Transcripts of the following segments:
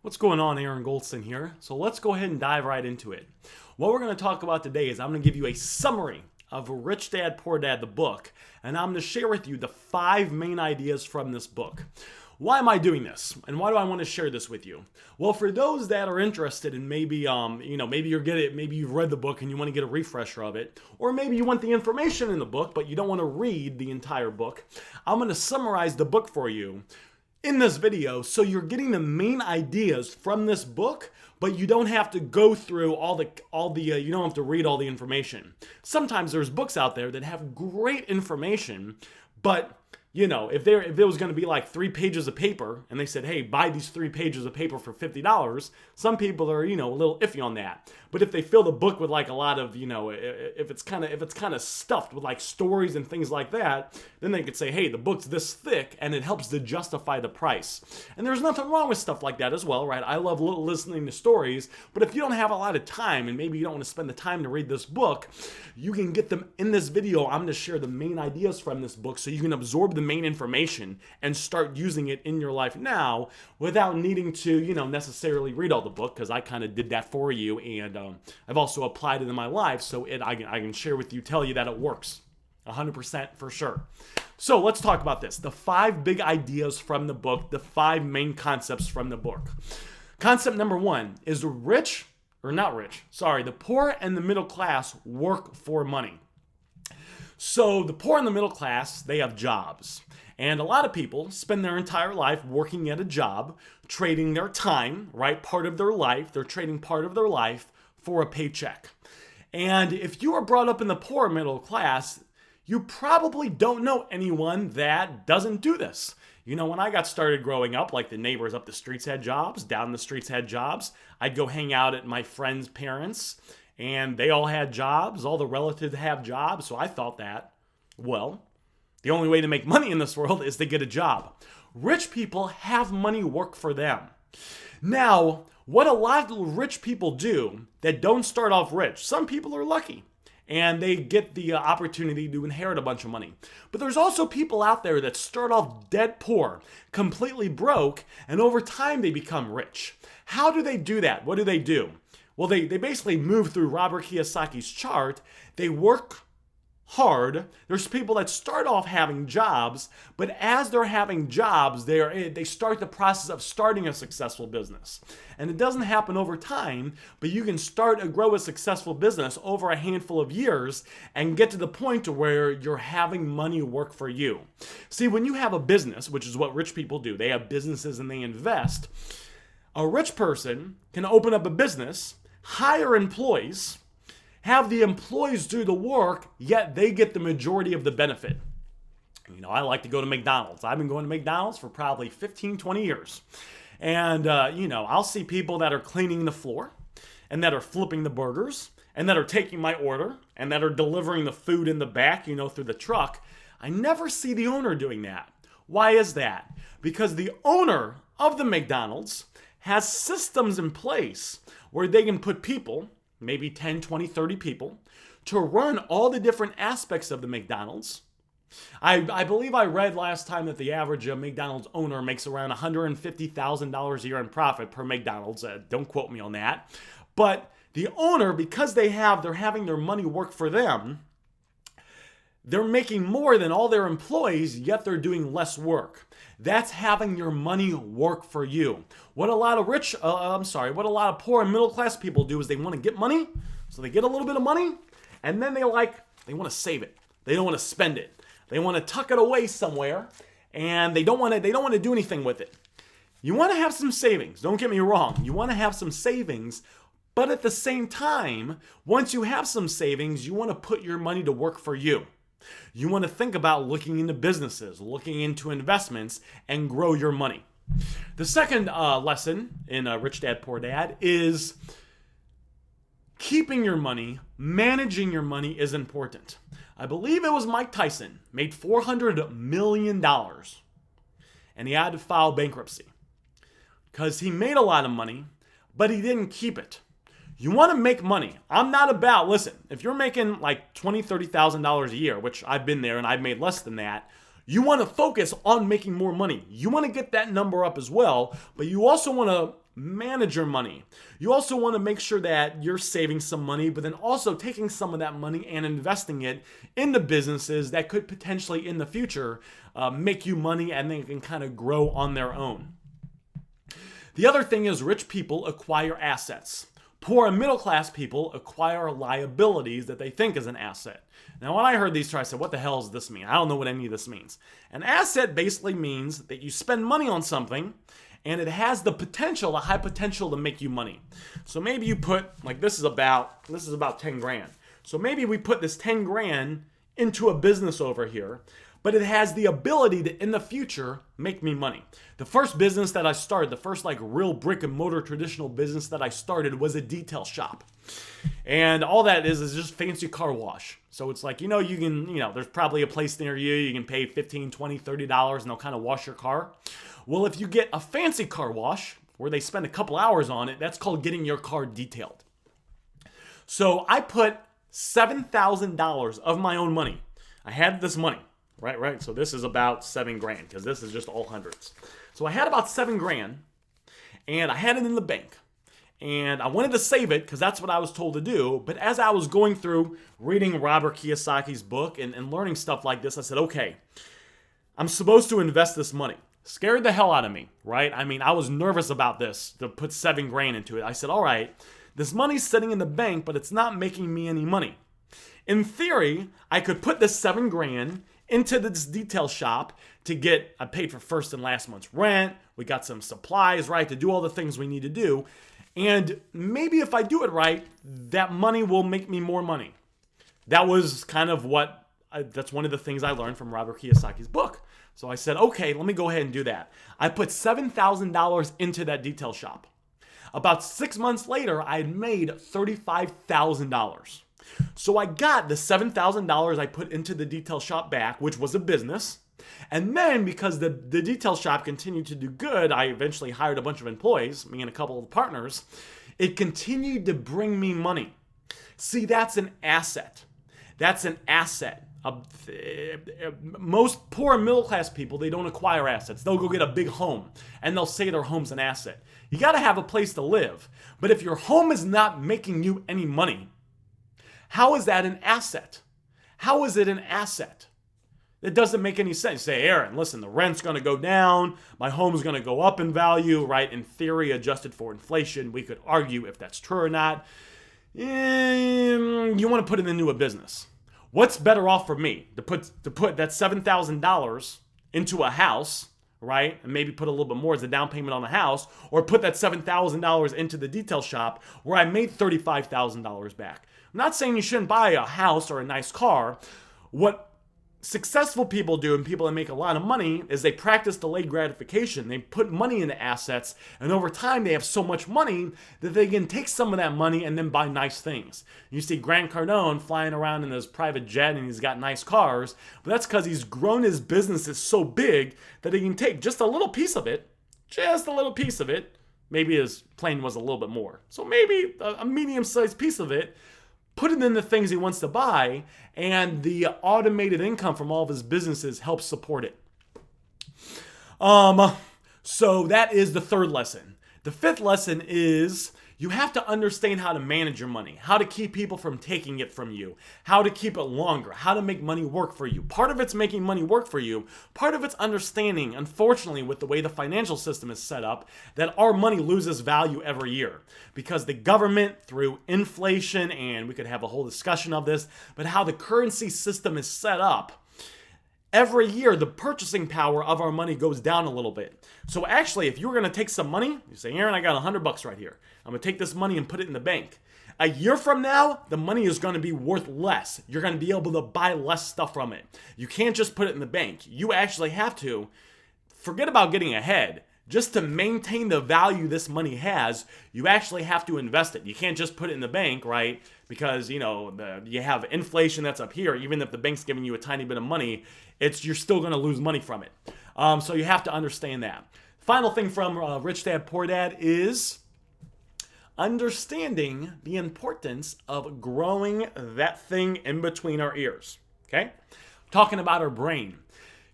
What's going on? Aaron Goldsten here. So let's go ahead and dive right into it. What we're going to talk about today is I'm going to give you a summary of Rich Dad, Poor Dad, the book, and I'm going to share with you the 5 main ideas from this book. Why am I doing this? And why do I want to share this with you? Well, for those that are interested in maybe maybe you've read the book and you want to get a refresher of it, or maybe you want the information in the book, but you don't want to read the entire book, I'm going to summarize the book for you in this video, so you're getting the main ideas from this book, but you don't have to go through you don't have to read all the information. Sometimes there's books out there that have great information, but if it was going to be like 3 pages of paper and they said, hey, buy these 3 pages of paper for $50, some people are, a little iffy on that. But if they fill the book with like a lot of, if it's kind of stuffed with like stories and things like that, then they could say, hey, the book's this thick and it helps to justify the price. And there's nothing wrong with stuff like that as well, right? I love listening to stories, but if you don't have a lot of time and maybe you don't want to spend the time to read this book, you can get them in this video. I'm going to share the main ideas from this book so you can absorb the main information and start using it in your life now without needing to, necessarily read all the book, because I kind of did that for you, and I've also applied it in my life, so I can share with you, tell you that it works 100% for sure. So let's talk about this. The 5 big ideas from the book, the 5 main concepts from the book. Concept number 1 is the poor and the middle class work for money. So the poor and the middle class, they have jobs. And a lot of people spend their entire life working at a job, trading their time, right? Part of their life. They're trading part of their life for a paycheck. And if you were brought up in the poor middle class, you probably don't know anyone that doesn't do this. When I got started growing up, like the neighbors up the streets had jobs, down the streets had jobs. I'd go hang out at my friends' parents, and they all had jobs. All the relatives have jobs. So I thought that, well, the only way to make money in this world is to get a job. Rich people have money work for them. Now, what a lot of rich people do that don't start off rich, some people are lucky and they get the opportunity to inherit a bunch of money. But there's also people out there that start off dead poor, completely broke, and over time they become rich. How do they do that? What do they do? Well, they basically move through Robert Kiyosaki's chart. They work hard. There's people that start off having jobs, but as they're having jobs, they start the process of starting a successful business. And it doesn't happen over time, but you can grow a successful business over a handful of years and get to the point to where you're having money work for you. See, when you have a business, which is what rich people do, they have businesses and they invest. A rich person can open up a business, hire employees, have the employees do the work, yet they get the majority of the benefit. I like to go to McDonald's. I've been going to McDonald's for probably 15, 20 years. And, I'll see people that are cleaning the floor and that are flipping the burgers and that are taking my order and that are delivering the food in the back, through the truck. I never see the owner doing that. Why is that? Because the owner of the McDonald's has systems in place where they can put people, maybe 10, 20, 30 people, to run all the different aspects of the McDonald's. I believe I read last time that the average McDonald's owner makes around $150,000 a year in profit per McDonald's. Don't quote me on that. But the owner, because they're having their money work for them, they're making more than all their employees, yet they're doing less work. That's having your money work for you. What a lot of poor and middle class people do is they want to get money, so they get a little bit of money, and then they want to save it. They don't want to spend it. They want to tuck it away somewhere, and they don't want to do anything with it. You want to have some savings. Don't get me wrong. You want to have some savings, but at the same time, once you have some savings, you want to put your money to work for you. You want to think about looking into businesses, looking into investments, and grow your money. The second lesson in Rich Dad, Poor Dad is keeping your money, managing your money is important. I believe it was Mike Tyson made $400 million, and he had to file bankruptcy because he made a lot of money, but he didn't keep it. You want to make money. Listen, if you're making like $20,000, $30,000 a year, which I've been there and I've made less than that, You want to focus on making more money. You want to get that number up as well, but you also want to manage your money. You also want to make sure that you're saving some money, but then also taking some of that money and investing it into businesses that could potentially in the future make you money and they can kind of grow on their own. The other thing is rich people acquire assets. Poor and middle class people acquire liabilities that they think is an asset. Now, when I heard these terms, I said, what the hell does this mean? I don't know what any of this means. An asset basically means that you spend money on something and it has the potential, a high potential to make you money. So maybe you put, like this is about 10 grand. So maybe we put this 10 grand into a business over here, but it has the ability to, in the future, make me money. The first business that I started, the first like real brick and mortar traditional business that I started was a detail shop. And all that is just fancy car wash. So it's like, you can, there's probably a place near you, you can pay $15, $20, $30 and they'll kind of wash your car. Well, if you get a fancy car wash where they spend a couple hours on it, that's called getting your car detailed. So I put $7,000 of my own money. I had this money, right? So this is about 7 grand because this is just all hundreds. So I had about 7 grand and I had it in the bank. And I wanted to save it because that's what I was told to do. But as I was going through reading Robert Kiyosaki's book and learning stuff like this, I said, okay, I'm supposed to invest this money. Scared the hell out of me, right? I mean, I was nervous about this, to put 7 grand into it. I said, all right, this money's sitting in the bank, but it's not making me any money. In theory, I could put this 7 grand into this detail shop to get, I paid for first and last month's rent. We got some supplies, right, to do all the things we need to do. And maybe if I do it right, that money will make me more money. That was kind of that's one of the things I learned from Robert Kiyosaki's book. So I said, okay, let me go ahead and do that. I put $7,000 into that detail shop. About 6 months later, I had made $35,000. So I got the $7,000 I put into the detail shop back, which was a business. And then because the detail shop continued to do good, I eventually hired a bunch of employees, me and a couple of partners. It continued to bring me money. See, that's an asset. That's an asset. Most poor and middle class people, they don't acquire assets. They'll go get a big home and they'll say their home's an asset. You got to have a place to live. But if your home is not making you any money, how is that an asset? How is it an asset? It doesn't make any sense. Say, Aaron, listen, the rent's going to go down. My home's going to go up in value, right? In theory, adjusted for inflation. We could argue if that's true or not. You want to put it into a business. What's better off for me? To put that $7,000 into a house, right? And maybe put a little bit more as a down payment on the house, or put that $7,000 into the detail shop where I made $35,000 back. I'm not saying you shouldn't buy a house or a nice car. What successful people do, and people that make a lot of money, is they practice delayed gratification. They put money into assets, and over time they have so much money that they can take some of that money and then buy nice things. You see Grant Cardone flying around in his private jet and he's got nice cars, but that's because he's grown his businesses so big that he can take just a little piece of it, maybe his plane was a little bit more, so maybe a medium-sized piece of it, put it in the things he wants to buy, and the automated income from all of his businesses helps support it. So that is the third lesson. The fifth lesson is you have to understand how to manage your money, how to keep people from taking it from you, how to keep it longer, how to make money work for you. Part of it's making money work for you. Part of it's understanding, unfortunately, with the way the financial system is set up, that our money loses value every year because the government, through inflation, and we could have a whole discussion of this, but how the currency system is set up, every year, the purchasing power of our money goes down a little bit. So actually, if you were going to take some money, you say, Aaron, I got $100 right here. I'm going to take this money and put it in the bank. A year from now, the money is going to be worth less. You're going to be able to buy less stuff from it. You can't just put it in the bank. You actually have to, forget about getting ahead. Just to maintain the value this money has, you actually have to invest it. You can't just put it in the bank, right? Because, you have inflation that's up here. Even if the bank's giving you a tiny bit of money, you're still going to lose money from it. So you have to understand that. Final thing from Rich Dad, Poor Dad is understanding the importance of growing that thing in between our ears, okay? Talking about our brain.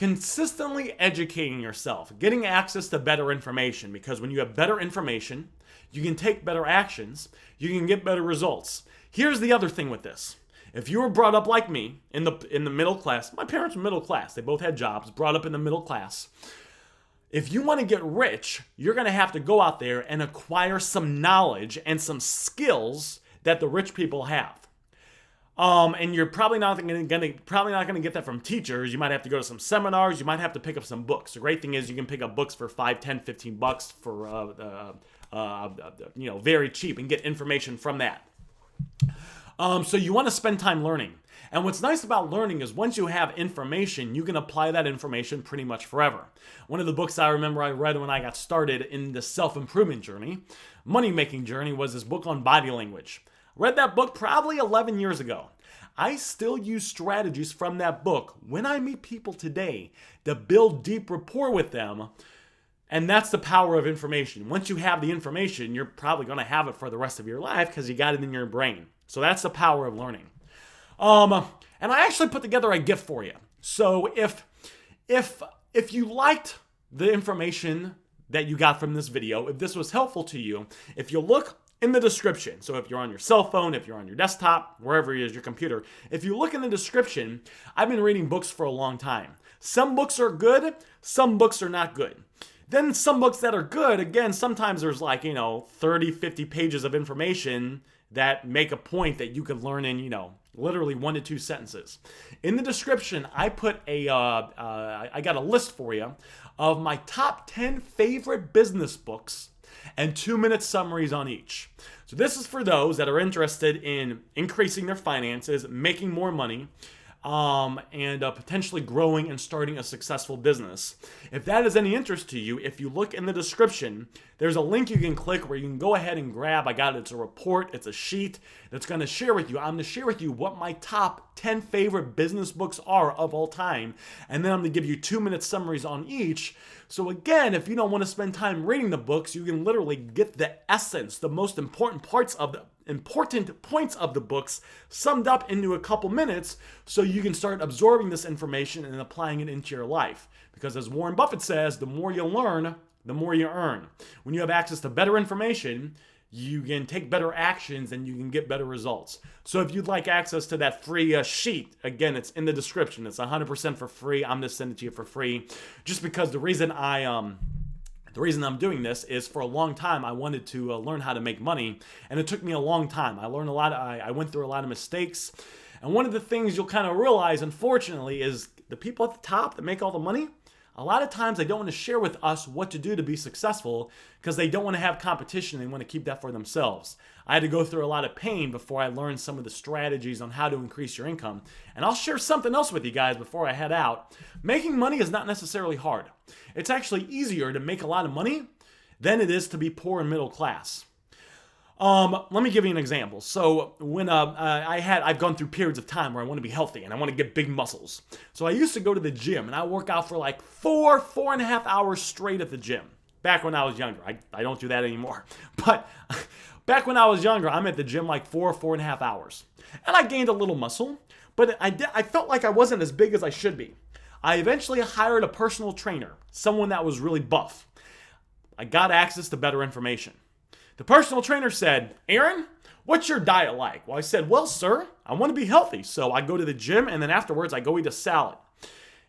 consistently educating yourself, getting access to better information, because when you have better information, you can take better actions, you can get better results. Here's the other thing with this. If you were brought up like me in the middle class, my parents were middle class, they both had jobs, brought up in the middle class. If you want to get rich, you're going to have to go out there and acquire some knowledge and some skills that the rich people have. And you're probably not going to get that from teachers. You might have to go to some seminars. You might have to pick up some books. The great thing is you can pick up books for $5, $10, $15 for very cheap and get information from that. So you want to spend time learning. And what's nice about learning is once you have information, you can apply that information pretty much forever. One of the books I remember I read when I got started in the self-improvement journey, money-making journey, was this book on body language. I read that book probably 11 years ago. I still use strategies from that book when I meet people today to build deep rapport with them. And that's the power of information. Once you have the information, you're probably going to have it for the rest of your life because you got it in your brain. So that's the power of learning. And I actually put together a gift for you. So if you liked the information that you got from this video, if this was helpful to you, if you look in the description, so if you're on your cell phone, if you're on your desktop, wherever it is, your computer, if you look in the description, I've been reading books for a long time. Some books are good, some books are not good. Then some books that are good, again, sometimes there's 30, 50 pages of information that make a point that you could learn in, literally 1 to 2 sentences. In the description, I put I got a list for you of my top 10 favorite business books and 2-minute summaries on each. So this is for those that are interested in increasing their finances, making more money, and potentially growing and starting a successful business. If that is any interest to you, if you look in the description, there's a link you can click where you can go ahead and grab. It's a report, it's a sheet that's going to share with you. I'm going to share with you what my top 10 favorite business books are of all time, and then I'm going to give you 2-minute summaries on each. So again, if you don't want to spend time reading the books, you can literally get the essence, the most important points of the books summed up into a couple minutes, so you can start absorbing this information and applying it into your life. Because as Warren Buffett says, the more you learn, the more you earn. When you have access to better information, you can take better actions and you can get better results. So if you'd like access to that free sheet, again, it's in the description. It's 100% for free. I'm going to send it to you for free, just because the reason I'm doing this is for a long time I wanted to learn how to make money, and it took me a long time. I learned a lot. I went through a lot of mistakes, and one of the things you'll kind of realize, unfortunately, is the people at the top that make all the money, a lot of times they don't want to share with us what to do to be successful because they don't want to have competition. They want to keep that for themselves. I had to go through a lot of pain before I learned some of the strategies on how to increase your income. And I'll share something else with you guys before I head out. Making money is not necessarily hard. It's actually easier to make a lot of money than it is to be poor and middle class. Let me give you an example. So when I've gone through periods of time where I want to be healthy and I want to get big muscles. So I used to go to the gym and I work out for like 4.5 hours straight at the gym. Back when I was younger. I don't do that anymore. But back when I was younger, I'm at the gym like 4.5 hours. And I gained a little muscle, but I felt like I wasn't as big as I should be. I eventually hired a personal trainer, someone that was really buff. I got access to better information. The personal trainer said, "Aaron, what's your diet like?" Well, I said, "Well, sir, I want to be healthy. So I go to the gym and then afterwards I go eat a salad."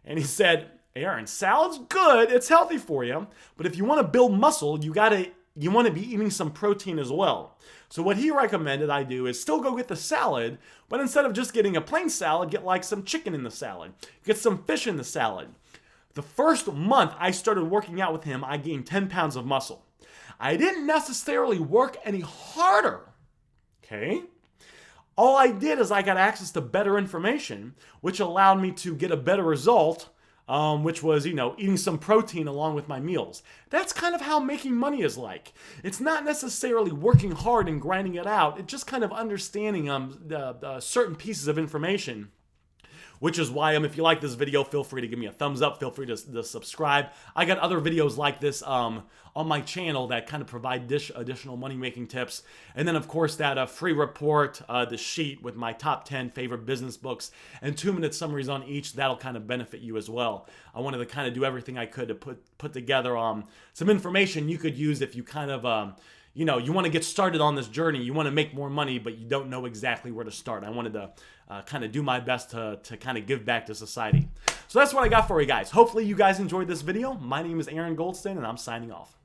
And he said, "Aaron, salad's good. It's healthy for you. But if you want to build muscle, you want to be eating some protein as well." So what he recommended I do is still go get the salad, but instead of just getting a plain salad, get like some chicken in the salad. Get some fish in the salad. The first month I started working out with him, I gained 10 pounds of muscle. I didn't necessarily work any harder, okay? All I did is I got access to better information, which allowed me to get a better result, which was, eating some protein along with my meals. That's kind of how making money is like. It's not necessarily working hard and grinding it out. It's just kind of understanding certain pieces of information, which is why if you like this video, feel free to give me a thumbs up. Feel free to subscribe. I got other videos like this on my channel that kind of provide additional money-making tips. And then, of course, that free report, the sheet with my top 10 favorite business books and 2-minute summaries on each. That'll kind of benefit you as well. I wanted to kind of do everything I could to put together some information you could use if you kind of you know, you want to get started on this journey. You want to make more money, but you don't know exactly where to start. I wanted to kind of do my best to kind of give back to society. So that's what I got for you guys. Hopefully you guys enjoyed this video. My name is Aaron Goldsten, and I'm signing off.